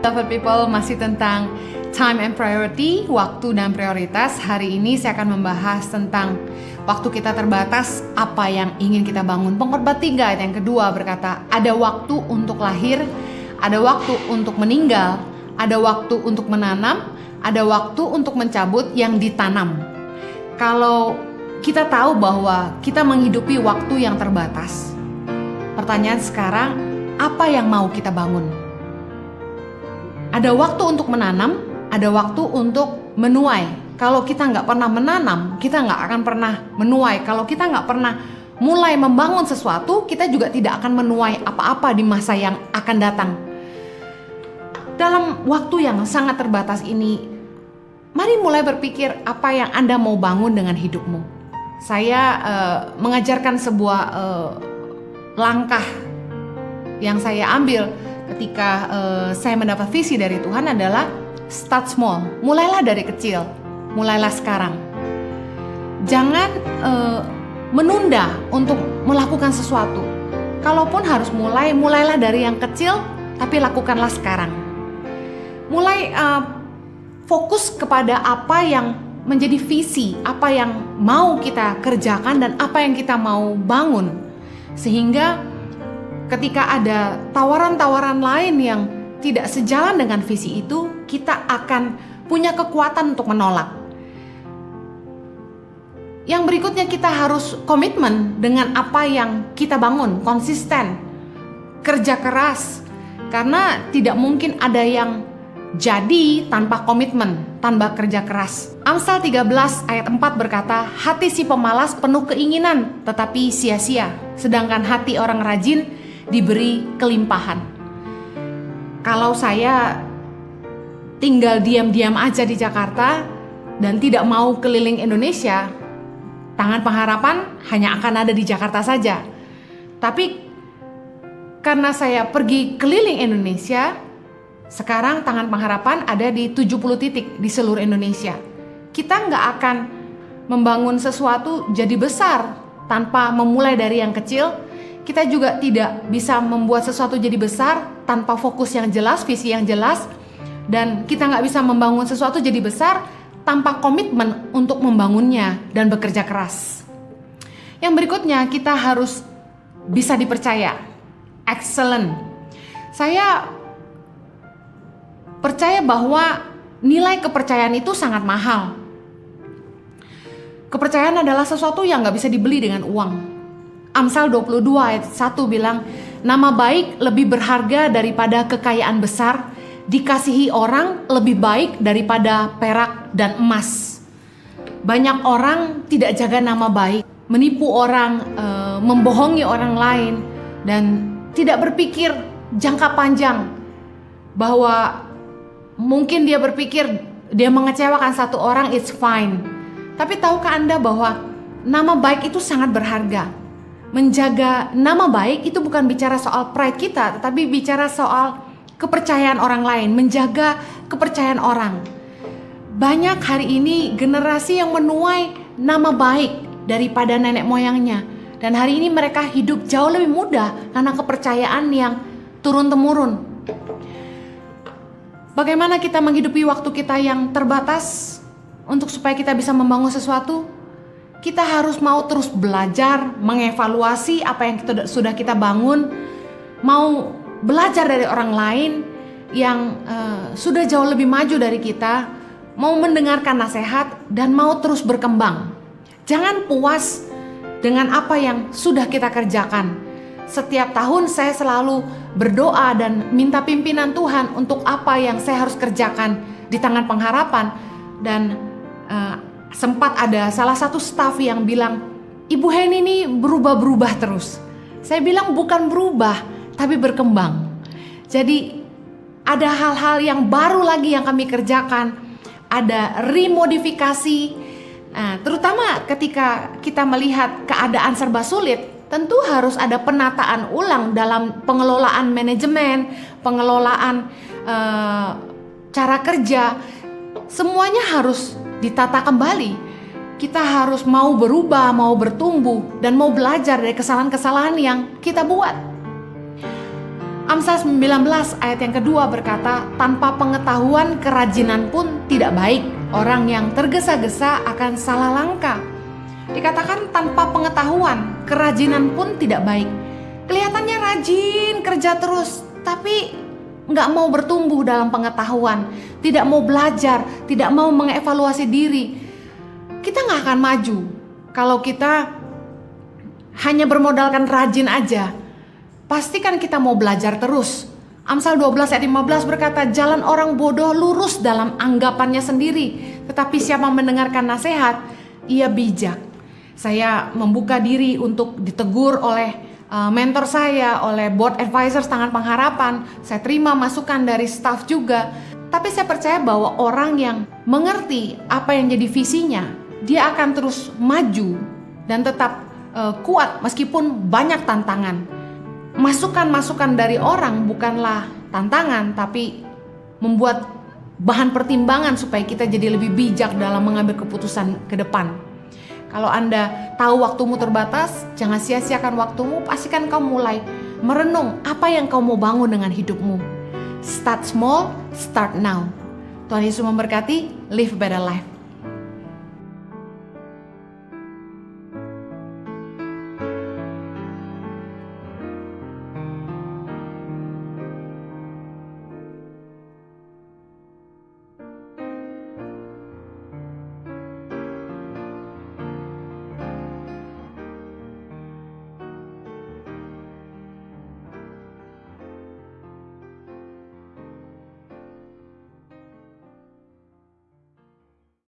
Beloved people, masih tentang time and priority, waktu dan prioritas. Hari ini saya akan membahas tentang waktu kita terbatas, apa yang ingin kita bangun. Pengkhotbah 3 ayat yang kedua berkata, ada waktu untuk lahir, ada waktu untuk meninggal, ada waktu untuk menanam, ada waktu untuk mencabut yang ditanam. Kalau kita tahu bahwa kita menghidupi waktu yang terbatas, pertanyaan sekarang, apa yang mau kita bangun? Ada waktu untuk menanam, ada waktu untuk menuai. Kalau kita nggak pernah menanam, kita nggak akan pernah menuai. Kalau kita nggak pernah mulai membangun sesuatu, kita juga tidak akan menuai apa-apa di masa yang akan datang. Dalam waktu yang sangat terbatas ini, mari mulai berpikir apa yang Anda mau bangun dengan hidupmu. Saya mengajarkan sebuah langkah yang saya ambil ketika saya mendapat visi dari Tuhan adalah start small. Mulailah dari kecil, mulailah sekarang. Jangan menunda untuk melakukan sesuatu. Kalaupun harus mulailah dari yang kecil, tapi lakukanlah sekarang. Mulai fokus kepada apa yang menjadi visi, apa yang mau kita kerjakan dan apa yang kita mau bangun. Sehingga ketika ada tawaran-tawaran lain yang tidak sejalan dengan visi itu, kita akan punya kekuatan untuk menolak. Yang berikutnya, kita harus komitmen dengan apa yang kita bangun, konsisten, kerja keras. Karena tidak mungkin ada yang jadi tanpa komitmen, tanpa kerja keras. Amsal 13 ayat 4 berkata, hati si pemalas penuh keinginan tetapi sia-sia, sedangkan hati orang rajin diberi kelimpahan. Kalau saya tinggal diam-diam aja di Jakarta dan tidak mau keliling Indonesia, Tangan Pengharapan hanya akan ada di Jakarta saja. Tapi karena saya pergi keliling Indonesia, sekarang Tangan Pengharapan ada di 70 titik di seluruh Indonesia. Kita nggak akan membangun sesuatu jadi besar tanpa memulai dari yang kecil. Kita juga tidak bisa membuat sesuatu jadi besar tanpa fokus yang jelas, visi yang jelas. Dan kita nggak bisa membangun sesuatu jadi besar tanpa komitmen untuk membangunnya dan bekerja keras. Yang berikutnya, kita harus bisa dipercaya. Excellent. Saya percaya bahwa nilai kepercayaan itu sangat mahal. Kepercayaan adalah sesuatu yang nggak bisa dibeli dengan uang. Amsal 22 ayat 1 bilang, nama baik lebih berharga daripada kekayaan besar, dikasihi orang lebih baik daripada perak dan emas. Banyak orang tidak jaga nama baik, menipu orang, membohongi orang lain, dan tidak berpikir jangka panjang. Bahwa mungkin dia berpikir dia mengecewakan satu orang, it's fine. Tapi tahukah Anda bahwa nama baik itu sangat berharga? Menjaga nama baik itu bukan bicara soal pride kita, tetapi bicara soal kepercayaan orang lain, menjaga kepercayaan orang. Banyak hari ini generasi yang menuai nama baik daripada nenek moyangnya. Dan hari ini mereka hidup jauh lebih mudah karena kepercayaan yang turun-temurun. Bagaimana kita menghidupi waktu kita yang terbatas untuk supaya kita bisa membangun sesuatu? Kita harus mau terus belajar, mengevaluasi apa yang sudah kita bangun, mau belajar dari orang lain yang sudah jauh lebih maju dari kita, mau mendengarkan nasihat, dan mau terus berkembang. Jangan puas dengan apa yang sudah kita kerjakan. Setiap tahun saya selalu berdoa dan minta pimpinan Tuhan untuk apa yang saya harus kerjakan di Tangan Pengharapan. Dan sempat ada salah satu staf yang bilang, Ibu Heni ini berubah-berubah terus. Saya bilang bukan berubah, tapi berkembang. Jadi ada hal-hal yang baru lagi yang kami kerjakan. Ada remodifikasi. Nah, terutama ketika kita melihat keadaan serba sulit, tentu harus ada penataan ulang dalam pengelolaan manajemen, pengelolaan cara kerja. Semuanya harus ditata kembali. Kita harus mau berubah, mau bertumbuh, dan mau belajar dari kesalahan-kesalahan yang kita buat. Amsal 19 ayat yang kedua berkata, tanpa pengetahuan kerajinan pun tidak baik. Orang yang tergesa-gesa akan salah langkah. Dikatakan tanpa pengetahuan kerajinan pun tidak baik. Kelihatannya rajin kerja terus, tapi nggak mau bertumbuh dalam pengetahuan, tidak mau belajar, tidak mau mengevaluasi diri. Kita nggak akan maju kalau kita hanya bermodalkan rajin aja. Pastikan kita mau belajar terus. Amsal 12 ayat 15 berkata, jalan orang bodoh lurus dalam anggapannya sendiri, tetapi siapa mendengarkan nasihat, ia bijak. Saya membuka diri untuk ditegur oleh mentor saya, oleh board advisors Tangan Pengharapan. Saya terima masukan dari staff juga. Tapi saya percaya bahwa orang yang mengerti apa yang jadi visinya, dia akan terus maju dan tetap kuat meskipun banyak tantangan. Masukan-masukan dari orang bukanlah tantangan, tapi membuat bahan pertimbangan supaya kita jadi lebih bijak dalam mengambil keputusan ke depan. Kalau Anda tahu waktumu terbatas, jangan sia-siakan waktumu. Pastikan kau mulai merenung apa yang kau mau bangun dengan hidupmu. Start small, start now. Tuhan Yesus memberkati. Live a better life.